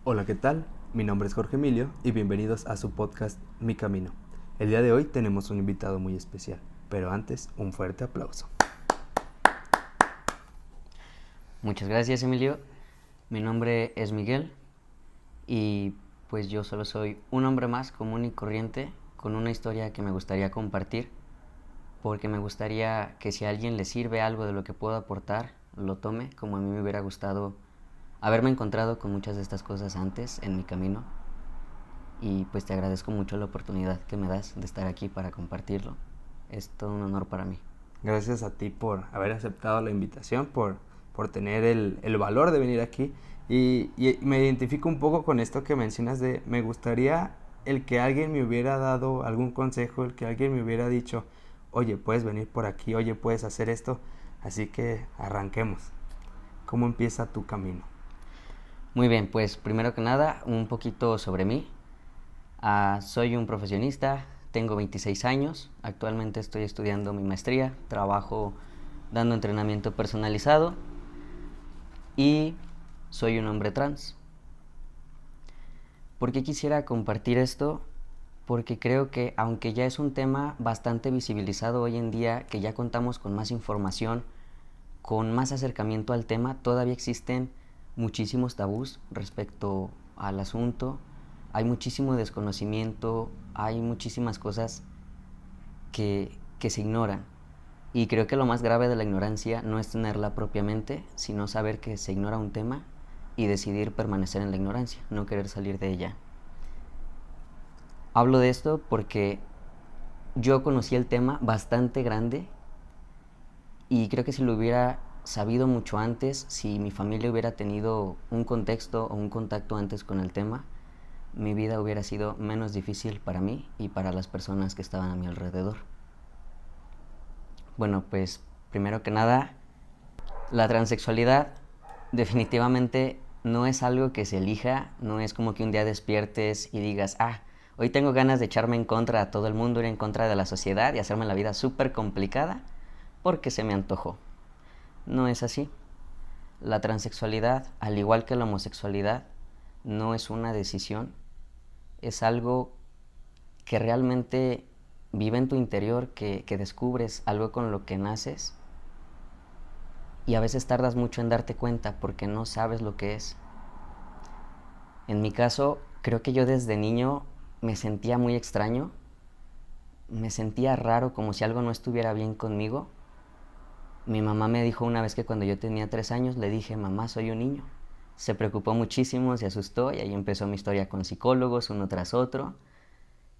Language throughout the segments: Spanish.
Hola, ¿qué tal? Mi nombre es Jorge Emilio y bienvenidos a su podcast Mi Camino. El día de hoy tenemos un invitado muy especial, pero antes un fuerte aplauso. Muchas gracias, Emilio. Mi nombre es Miguel y pues yo solo soy un hombre más común y corriente con una historia que me gustaría compartir porque me gustaría que si a alguien le sirve algo de lo que puedo aportar, lo tome como a mí me hubiera gustado haberme encontrado con muchas de estas cosas antes en mi camino y pues te agradezco mucho la oportunidad que me das de estar aquí para compartirlo. Es todo un honor para mí. Gracias a ti por haber aceptado la invitación, por tener el valor de venir aquí. Y me identifico un poco con esto que mencionas de me gustaría el que alguien me hubiera dado algún consejo, el que alguien me hubiera dicho, oye, puedes venir por aquí, oye, puedes hacer esto. Así que arranquemos. ¿Cómo empieza tu camino? Muy bien, pues primero que nada, un poquito sobre mí. Soy un profesionista, tengo 26 años, actualmente estoy estudiando mi maestría, trabajo dando entrenamiento personalizado y soy un hombre trans. ¿Por qué quisiera compartir esto? Porque creo que aunque ya es un tema bastante visibilizado hoy en día, que ya contamos con más información, con más acercamiento al tema, todavía existen muchísimos tabús respecto al asunto, hay muchísimo desconocimiento, hay muchísimas cosas que se ignoran. Y creo que lo más grave de la ignorancia no es tenerla propiamente, sino saber que se ignora un tema y decidir permanecer en la ignorancia, no querer salir de ella. Hablo de esto porque yo conocí el tema bastante grande y creo que si lo hubiera sabido mucho antes, si mi familia hubiera tenido un contexto o un contacto antes con el tema, mi vida hubiera sido menos difícil para mí y para las personas que estaban a mi alrededor. Bueno, pues primero que nada, la transexualidad definitivamente no es algo que se elija, no es como que un día despiertes y digas, hoy tengo ganas de echarme en contra a todo el mundo, ir en contra de la sociedad y hacerme la vida súper complicada porque se me antojó. No es así. La transexualidad, al igual que la homosexualidad, no es una decisión, es algo que realmente vive en tu interior, que descubres, algo con lo que naces y a veces tardas mucho en darte cuenta porque no sabes lo que es. En mi caso, creo que yo desde niño me sentía muy extraño, me sentía raro, como si algo no estuviera bien conmigo. Mi mamá me dijo una vez que cuando yo tenía 3 años, le dije, mamá, soy un niño. Se preocupó muchísimo, se asustó y ahí empezó mi historia con psicólogos, uno tras otro.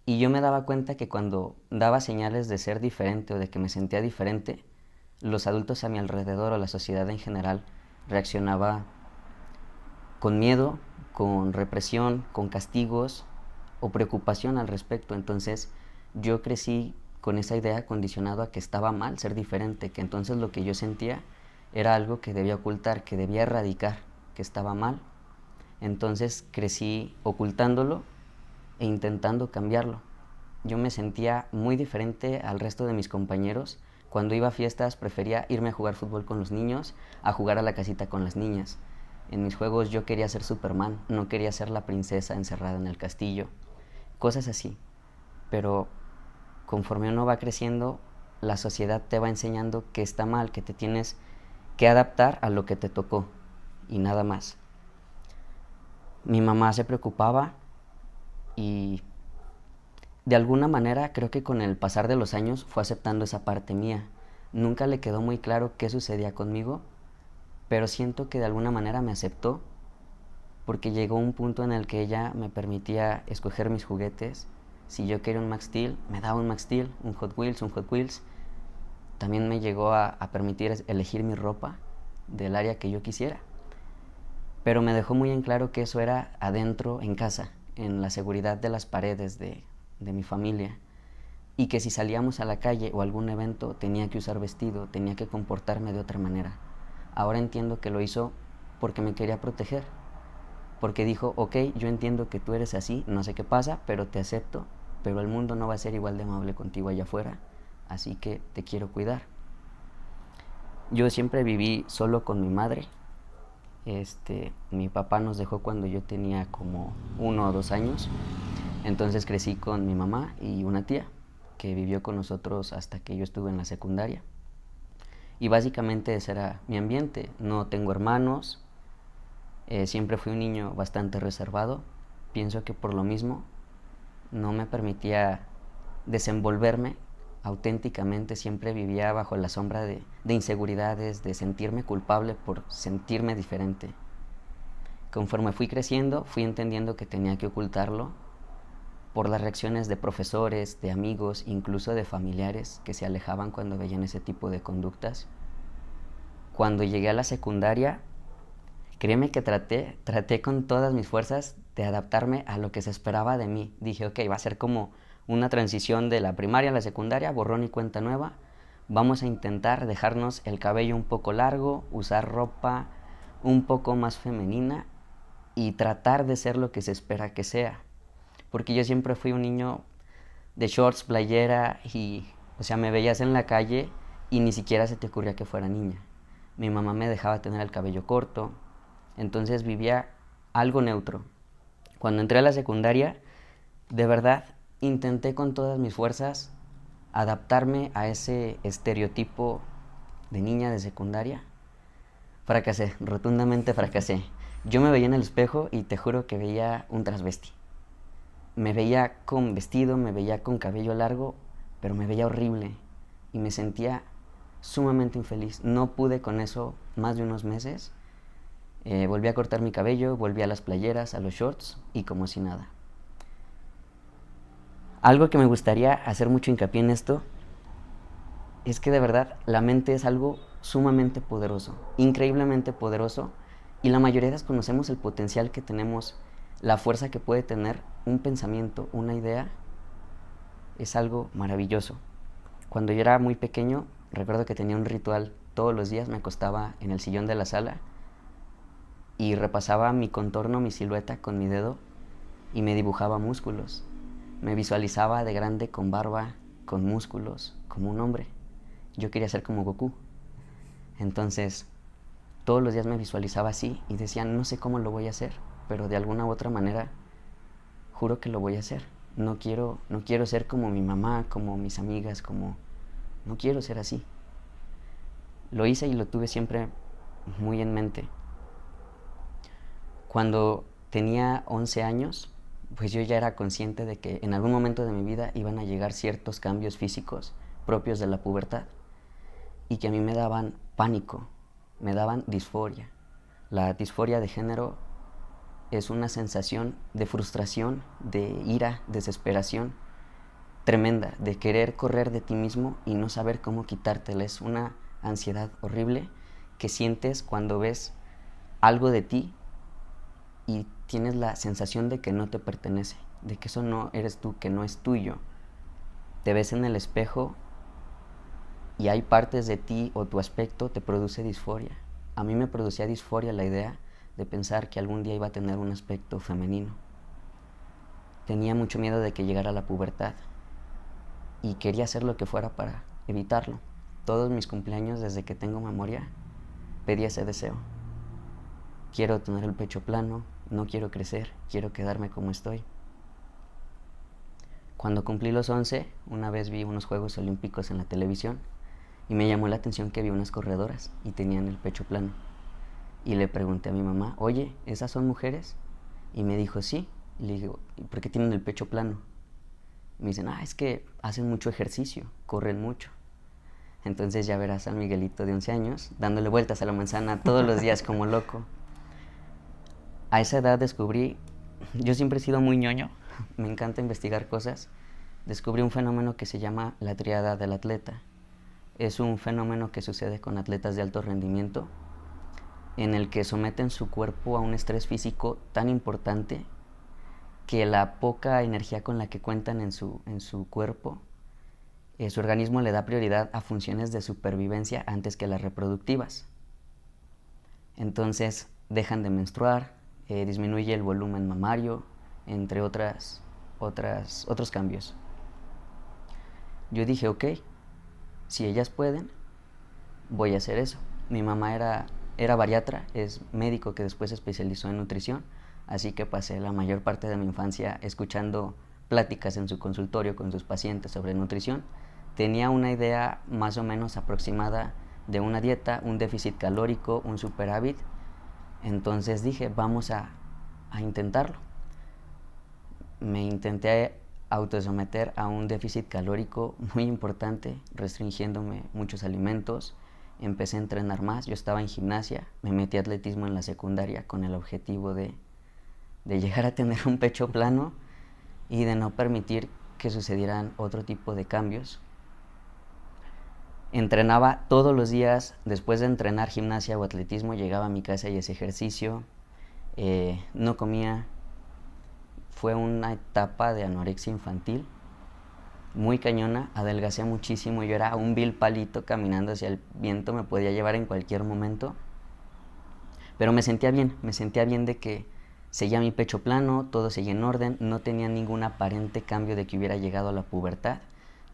Y yo me daba cuenta que cuando daba señales de ser diferente o de que me sentía diferente, los adultos a mi alrededor o la sociedad en general reaccionaba con miedo, con represión, con castigos o preocupación al respecto. Entonces yo crecí con esa idea condicionado a que estaba mal ser diferente, que entonces lo que yo sentía era algo que debía ocultar, que debía erradicar, que estaba mal. Entonces crecí ocultándolo e intentando cambiarlo. Yo me sentía muy diferente al resto de mis compañeros. Cuando iba a fiestas prefería irme a jugar fútbol con los niños a jugar a la casita con las niñas. En mis juegos yo quería ser Superman, no quería ser la princesa encerrada en el castillo. Cosas así. Pero conforme uno va creciendo, la sociedad te va enseñando que está mal, que te tienes que adaptar a lo que te tocó y nada más. Mi mamá se preocupaba y de alguna manera creo que con el pasar de los años fue aceptando esa parte mía. Nunca le quedó muy claro qué sucedía conmigo, pero siento que de alguna manera me aceptó porque llegó un punto en el que ella me permitía escoger mis juguetes. Si yo quería un Max Steel, me daba un Max Steel, un Hot Wheels, un Hot Wheels. También me llegó a permitir elegir mi ropa del área que yo quisiera. Pero me dejó muy en claro que eso era adentro, en casa, en la seguridad de las paredes de mi familia. Y que si salíamos a la calle o a algún evento tenía que usar vestido, tenía que comportarme de otra manera. Ahora entiendo que lo hizo porque me quería proteger, porque dijo, ok, yo entiendo que tú eres así, no sé qué pasa, pero te acepto, pero el mundo no va a ser igual de amable contigo allá afuera, así que te quiero cuidar. Yo siempre viví solo con mi madre, Mi papá nos dejó cuando yo tenía como 1 o 2 años. Entonces crecí con mi mamá y una tía que vivió con nosotros hasta que yo estuve en la secundaria. Y básicamente ese era mi ambiente. No tengo hermanos, siempre fui un niño bastante reservado. Pienso que por lo mismo no me permitía desenvolverme auténticamente, siempre vivía bajo la sombra de inseguridades, de sentirme culpable por sentirme diferente. Conforme fui creciendo, fui entendiendo que tenía que ocultarlo por las reacciones de profesores, de amigos, incluso de familiares que se alejaban cuando veían ese tipo de conductas. Cuando llegué a la secundaria, créeme que traté con todas mis fuerzas de adaptarme a lo que se esperaba de mí. Dije, ok, va a ser como una transición de la primaria a la secundaria, borrón y cuenta nueva. Vamos a intentar dejarnos el cabello un poco largo, usar ropa un poco más femenina y tratar de ser lo que se espera que sea. Porque yo siempre fui un niño de shorts, playera y, o sea, me veías en la calle y ni siquiera se te ocurría que fuera niña. Mi mamá me dejaba tener el cabello corto, entonces vivía algo neutro. Cuando entré a la secundaria, de verdad intenté con todas mis fuerzas adaptarme a ese estereotipo de niña de secundaria. Fracasé, rotundamente fracasé. Yo me veía en el espejo y te juro que veía un transvesti. Me veía con vestido, me veía con cabello largo, pero me veía horrible y me sentía sumamente infeliz. No pude con eso más de unos meses. Volví a cortar mi cabello, volví a las playeras, a los shorts y como si nada. Algo que me gustaría hacer mucho hincapié en esto es que de verdad la mente es algo sumamente poderoso, increíblemente poderoso, y la mayoría desconocemos el potencial que tenemos, la fuerza que puede tener un pensamiento, una idea. Es algo maravilloso. Cuando yo era muy pequeño, recuerdo que tenía un ritual. Todos los días me acostaba en el sillón de la sala y repasaba mi contorno, mi silueta con mi dedo y me dibujaba músculos. Me visualizaba de grande con barba, con músculos, como un hombre. Yo quería ser como Goku. Entonces, todos los días me visualizaba así y decía, no sé cómo lo voy a hacer, pero de alguna u otra manera juro que lo voy a hacer. No quiero ser como mi mamá, como mis amigas, no quiero ser así. Lo hice y lo tuve siempre muy en mente. Cuando tenía 11 años, pues yo ya era consciente de que en algún momento de mi vida iban a llegar ciertos cambios físicos propios de la pubertad y que a mí me daban pánico, me daban disforia. La disforia de género es una sensación de frustración, de ira, desesperación tremenda, de querer correr de ti mismo y no saber cómo quitártela. Es una ansiedad horrible que sientes cuando ves algo de ti y tienes la sensación de que no te pertenece, de que eso no eres tú, que no es tuyo. Te ves en el espejo y hay partes de ti o tu aspecto te produce disforia. A mí me producía disforia la idea de pensar que algún día iba a tener un aspecto femenino. Tenía mucho miedo de que llegara la pubertad y quería hacer lo que fuera para evitarlo. Todos mis cumpleaños, desde que tengo memoria, pedí ese deseo. Quiero tener el pecho plano, no quiero crecer, quiero quedarme como estoy. Cuando cumplí los 11, una vez vi unos Juegos Olímpicos en la televisión y me llamó la atención que vi unas corredoras y tenían el pecho plano. Y le pregunté a mi mamá, oye, ¿esas son mujeres? Y me dijo, sí. Y le digo, ¿por qué tienen el pecho plano? Y me dicen, es que hacen mucho ejercicio, corren mucho. Entonces ya verás al Miguelito de 11 años dándole vueltas a la manzana todos los días como loco. A esa edad descubrí, yo siempre he sido muy ñoño, me encanta investigar cosas. Descubrí un fenómeno que se llama la tríada del atleta. Es un fenómeno que sucede con atletas de alto rendimiento, en el que someten su cuerpo a un estrés físico tan importante que la poca energía con la que cuentan en su cuerpo, su organismo le da prioridad a funciones de supervivencia antes que las reproductivas. Entonces dejan de menstruar, disminuye el volumen mamario, entre otros cambios. Yo dije, ok, si ellas pueden, voy a hacer eso. Mi mamá era era bariatra, es médico que después se especializó en nutrición, así que pasé la mayor parte de mi infancia escuchando pláticas en su consultorio con sus pacientes sobre nutrición. Tenía una idea más o menos aproximada de una dieta, un déficit calórico, un superávit. Entonces dije, vamos a intentarlo. Me intenté autosometer a un déficit calórico muy importante, restringiéndome muchos alimentos. Empecé a entrenar más, yo estaba en gimnasia, me metí a atletismo en la secundaria con el objetivo de llegar a tener un pecho plano y de no permitir que sucedieran otro tipo de cambios. Entrenaba todos los días, después de entrenar gimnasia o atletismo, llegaba a mi casa y hacía ejercicio, no comía. Fue una etapa de anorexia infantil muy cañona, adelgacé muchísimo, yo era un vil palito caminando hacia el viento, me podía llevar en cualquier momento, pero me sentía bien de que seguía mi pecho plano, todo seguía en orden, no tenía ningún aparente cambio de que hubiera llegado a la pubertad,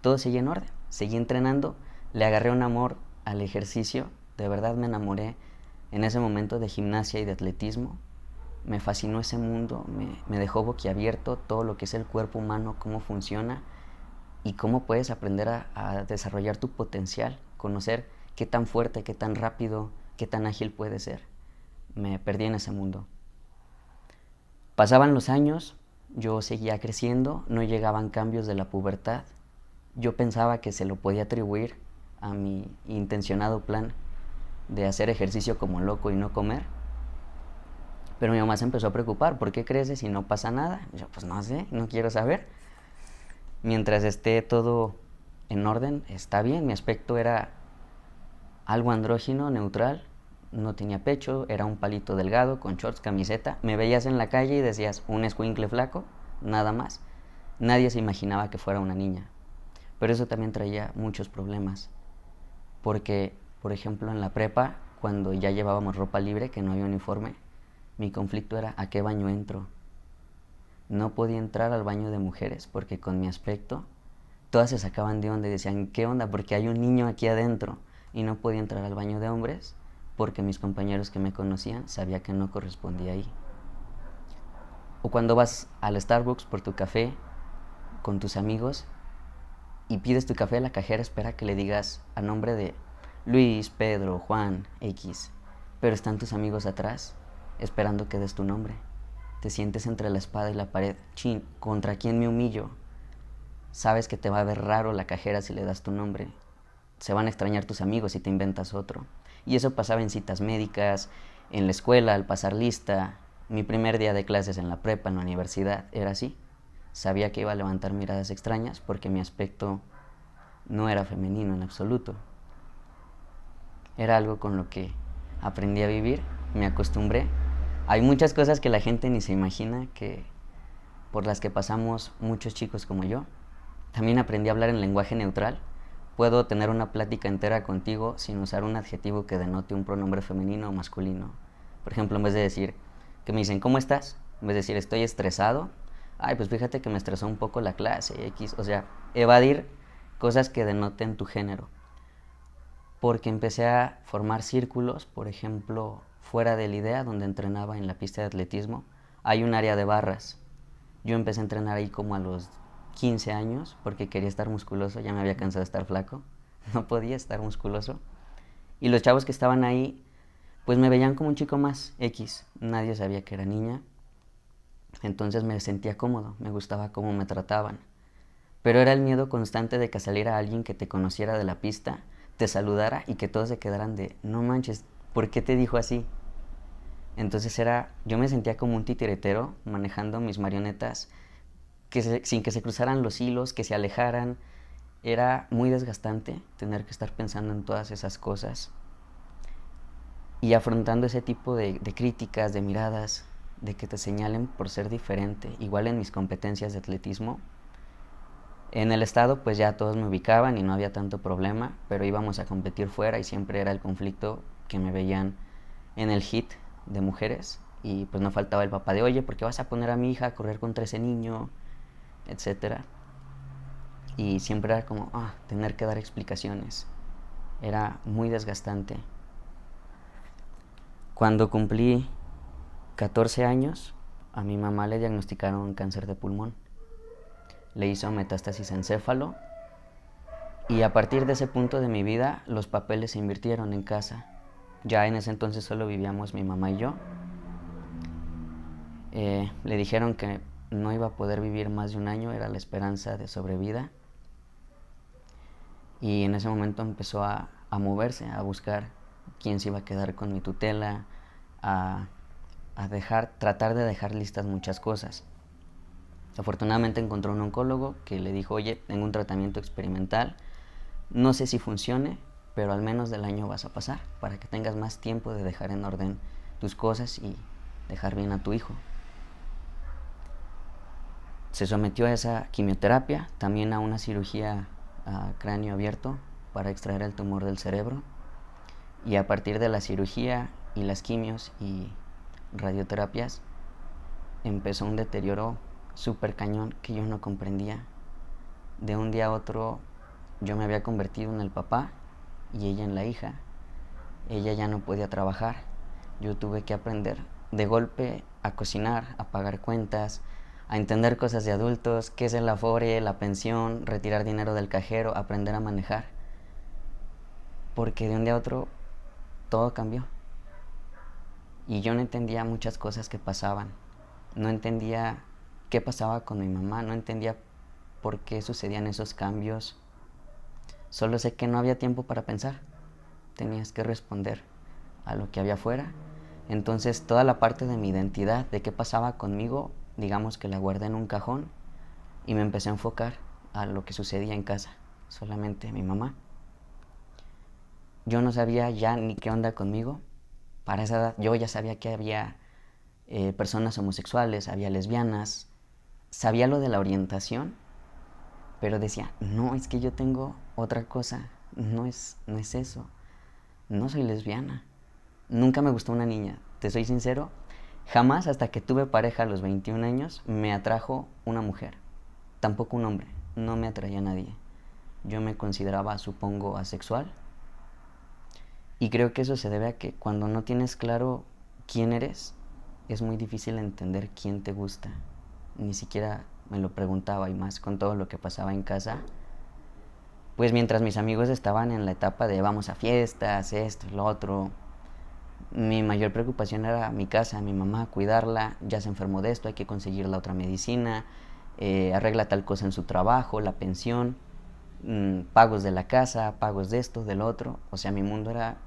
todo seguía en orden, seguí entrenando, le agarré un amor al ejercicio, de verdad me enamoré en ese momento de gimnasia y de atletismo, me fascinó ese mundo, me dejó boquiabierto todo lo que es el cuerpo humano, cómo funciona y cómo puedes aprender a desarrollar tu potencial, conocer qué tan fuerte, qué tan rápido, qué tan ágil puedes ser. Me perdí en ese mundo. Pasaban los años, yo seguía creciendo, no llegaban cambios de la pubertad. Yo pensaba que se lo podía atribuir a mi intencionado plan de hacer ejercicio como loco y no comer. Pero mi mamá se empezó a preocupar, ¿por qué creces y no pasa nada? Y yo, pues no sé, no quiero saber. Mientras esté todo en orden, está bien. Mi aspecto era algo andrógino, neutral. No tenía pecho, era un palito delgado, con shorts, camiseta. Me veías en la calle y decías, un escuincle flaco, nada más. Nadie se imaginaba que fuera una niña. Pero eso también traía muchos problemas. Porque, por ejemplo, en la prepa, cuando ya llevábamos ropa libre, que no había uniforme, mi conflicto era, ¿a qué baño entro? No podía entrar al baño de mujeres porque con mi aspecto todas se sacaban de onda y decían, ¿qué onda? Porque hay un niño aquí adentro. Y no podía entrar al baño de hombres porque mis compañeros que me conocían sabían que no correspondía ahí. O cuando vas al Starbucks por tu café con tus amigos y pides tu café, la cajera espera que le digas a nombre de Luis, Pedro, Juan, X, pero están tus amigos atrás esperando que des tu nombre. Te sientes entre la espada y la pared. Chin, ¿contra quién me humillo? Sabes que te va a ver raro la cajera si le das tu nombre. Se van a extrañar tus amigos si te inventas otro. Y eso pasaba en citas médicas, en la escuela, al pasar lista. Mi primer día de clases en la prepa, en la universidad, era así. Sabía que iba a levantar miradas extrañas porque mi aspecto no era femenino en absoluto. Era algo con lo que aprendí a vivir, me acostumbré. Hay muchas cosas que la gente ni se imagina por las que pasamos muchos chicos como yo. También aprendí a hablar en lenguaje neutral. Puedo tener una plática entera contigo sin usar un adjetivo que denote un pronombre femenino o masculino. Por ejemplo, en vez de decir que me dicen, ¿cómo estás? En vez de decir, estoy estresado. Ay, pues fíjate que me estresó un poco la clase, X. O sea, evadir cosas que denoten tu género. Porque empecé a formar círculos, por ejemplo, fuera de la idea, donde entrenaba en la pista de atletismo, hay un área de barras. Yo empecé a entrenar ahí como a los 15 años porque quería estar musculoso, ya me había cansado de estar flaco, no podía estar musculoso. Y los chavos que estaban ahí, pues me veían como un chico más X, nadie sabía que era niña. Entonces me sentía cómodo, me gustaba cómo me trataban. Pero era el miedo constante de que saliera alguien que te conociera de la pista, te saludara y que todos se quedaran de, no manches, ¿por qué te dijo así? Entonces yo me sentía como un titiretero manejando mis marionetas sin que se cruzaran los hilos, que se alejaran. Era muy desgastante tener que estar pensando en todas esas cosas y afrontando ese tipo de críticas, de miradas, de que te señalen por ser diferente. Igual en mis competencias de atletismo, en el estado pues ya todos me ubicaban y no había tanto problema, pero íbamos a competir fuera y siempre era el conflicto que me veían en el hit de mujeres y pues no faltaba el papá de, oye, ¿por qué vas a poner a mi hija a correr contra ese niño? Etcétera. Y siempre era como, tener que dar explicaciones. Era muy desgastante. Cuando cumplí 14 años, a mi mamá le diagnosticaron cáncer de pulmón. Le hizo metástasis encéfalo y a partir de ese punto de mi vida los papeles se invirtieron en casa. Ya en ese entonces solo vivíamos mi mamá y yo. Le dijeron que no iba a poder vivir más de un año, era la esperanza de sobrevida. Y en ese momento empezó a moverse, a buscar quién se iba a quedar con mi tutela, a tratar de dejar listas muchas cosas. Afortunadamente encontró un oncólogo que le dijo, oye, tengo un tratamiento experimental, no sé si funcione, pero al menos del año vas a pasar para que tengas más tiempo de dejar en orden tus cosas y dejar bien a tu hijo. Se sometió a esa quimioterapia, también a una cirugía a cráneo abierto para extraer el tumor del cerebro, y a partir de la cirugía y las quimios y radioterapias empezó un deterioro súper cañón que yo no comprendía. De un día a otro yo me había convertido en el papá y ella en la hija. Ella ya no podía trabajar. Yo tuve que aprender de golpe a cocinar, a pagar cuentas, a entender cosas de adultos, qué es el Afore, la pensión, retirar dinero del cajero, aprender a manejar. Porque de un día a otro todo cambió. Y yo no entendía muchas cosas que pasaban. No entendía qué pasaba con mi mamá, no entendía por qué sucedían esos cambios. Solo sé que no había tiempo para pensar. Tenías que responder a lo que había afuera. Entonces toda la parte de mi identidad, de qué pasaba conmigo, digamos que la guardé en un cajón y me empecé a enfocar a lo que sucedía en casa, solamente mi mamá. Yo no sabía ya ni qué onda conmigo. Para esa edad yo ya sabía que había personas homosexuales, había lesbianas, sabía lo de la orientación, pero decía, no, es que yo tengo otra cosa, no es eso, no soy lesbiana. Nunca me gustó una niña, te soy sincero, jamás hasta que tuve pareja a los 21 años me atrajo una mujer, tampoco un hombre, no me atraía a nadie. Yo me consideraba, supongo, asexual. Y creo que eso se debe a que cuando no tienes claro quién eres, es muy difícil entender quién te gusta. Ni siquiera me lo preguntaba, y más con todo lo que pasaba en casa. Pues mientras mis amigos estaban en la etapa de vamos a fiestas, esto, lo otro, mi mayor preocupación era mi casa, mi mamá, cuidarla, ya se enfermó de esto, hay que conseguir la otra medicina, arregla tal cosa en su trabajo, la pensión, pagos de la casa, pagos de esto, del otro. O sea, mi mundo era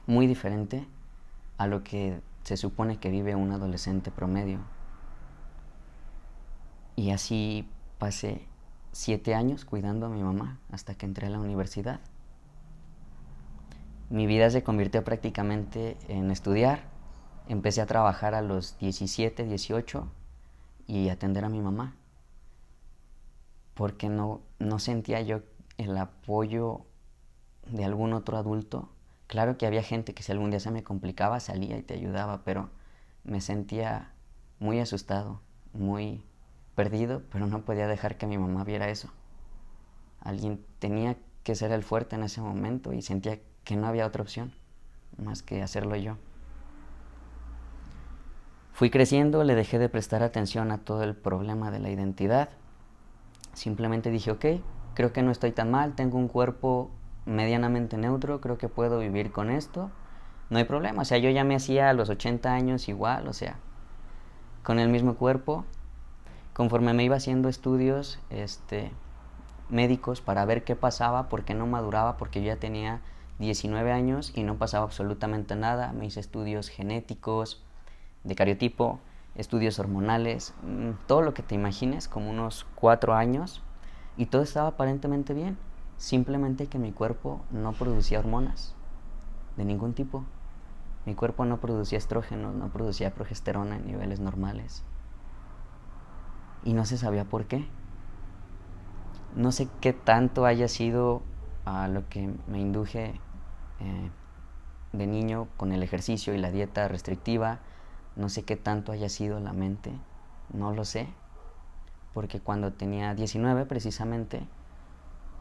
muy diferente a lo que se supone que vive un adolescente promedio. Y así pasé 7 años cuidando a mi mamá hasta que entré a la universidad. Mi vida se convirtió prácticamente en estudiar. Empecé a trabajar a los 17, 18 y atender a mi mamá. Porque no sentía yo el apoyo de algún otro adulto. Claro que había gente que si algún día se me complicaba salía y te ayudaba, pero me sentía muy asustado, muy perdido, pero no podía dejar que mi mamá viera eso. Alguien tenía que ser el fuerte en ese momento y sentía que no había otra opción más que hacerlo yo. Fui creciendo, le dejé de prestar atención a todo el problema de la identidad. Simplemente dije, ok, creo que no estoy tan mal, tengo un cuerpo medianamente neutro, creo que puedo vivir con esto, no hay problema. O sea, yo ya me hacía a los 80 años igual, o sea, con el mismo cuerpo. Conforme me iba haciendo estudios médicos para ver qué pasaba, por qué no maduraba, porque yo ya tenía 19 años y no pasaba absolutamente nada. Me hice estudios genéticos, de cariotipo, estudios hormonales, todo lo que te imagines, como unos 4 años, y todo estaba aparentemente bien. Simplemente que mi cuerpo no producía hormonas de ningún tipo. Mi cuerpo no producía estrógenos, no producía progesterona en niveles normales. Y no se sabía por qué. No sé qué tanto haya sido a lo que me induje de niño con el ejercicio y la dieta restrictiva. No sé qué tanto haya sido la mente. No lo sé. Porque cuando tenía 19 precisamente,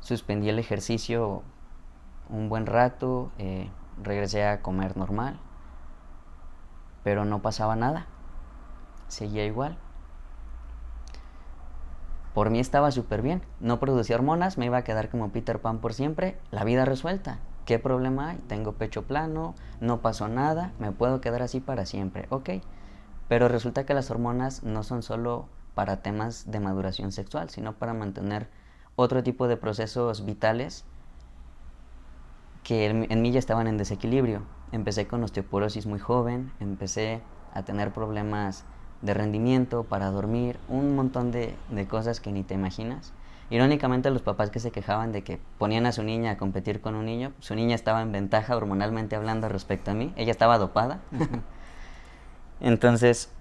suspendí el ejercicio un buen rato, regresé a comer normal pero no pasaba nada, seguía igual. Por mí estaba súper bien, no producía hormonas, me iba a quedar como Peter Pan por siempre, la vida resuelta. ¿Qué problema hay? Tengo pecho plano, no pasó nada, me puedo quedar así para siempre, ok. Pero resulta que las hormonas no son solo para temas de maduración sexual, sino para mantener otro tipo de procesos vitales que en mí ya estaban en desequilibrio. Empecé con osteoporosis muy joven, empecé a tener problemas de rendimiento, para dormir, un montón de cosas que ni te imaginas. Irónicamente, los papás que se quejaban de que ponían a su niña a competir con un niño, su niña estaba en ventaja hormonalmente hablando respecto a mí, ella estaba dopada. Entonces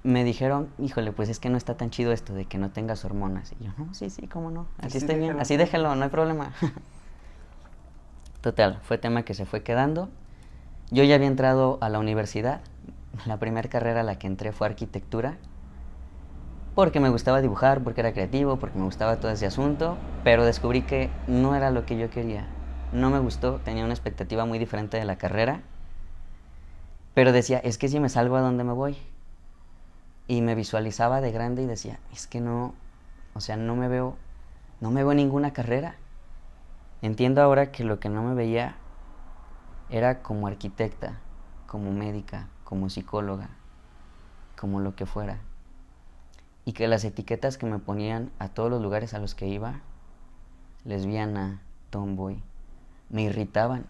me dijeron, híjole, pues es que no está tan chido esto de que no tengas hormonas. Y yo, no, sí, cómo no, así estoy bien, así déjalo, no hay problema. Total, fue tema que se fue quedando. Yo ya había entrado a la universidad. La primera carrera a la que entré fue arquitectura, porque me gustaba dibujar, porque era creativo, porque me gustaba todo ese asunto, pero descubrí que no era lo que yo quería. No me gustó, tenía una expectativa muy diferente de la carrera, pero decía, es que si me salgo, ¿a dónde me voy? Y me visualizaba de grande y decía, es que no, o sea, no me veo en ninguna carrera. Entiendo ahora que lo que no me veía era como arquitecta, como médica, como psicóloga, como lo que fuera. Y que las etiquetas que me ponían a todos los lugares a los que iba, lesbiana, tomboy, me irritaban.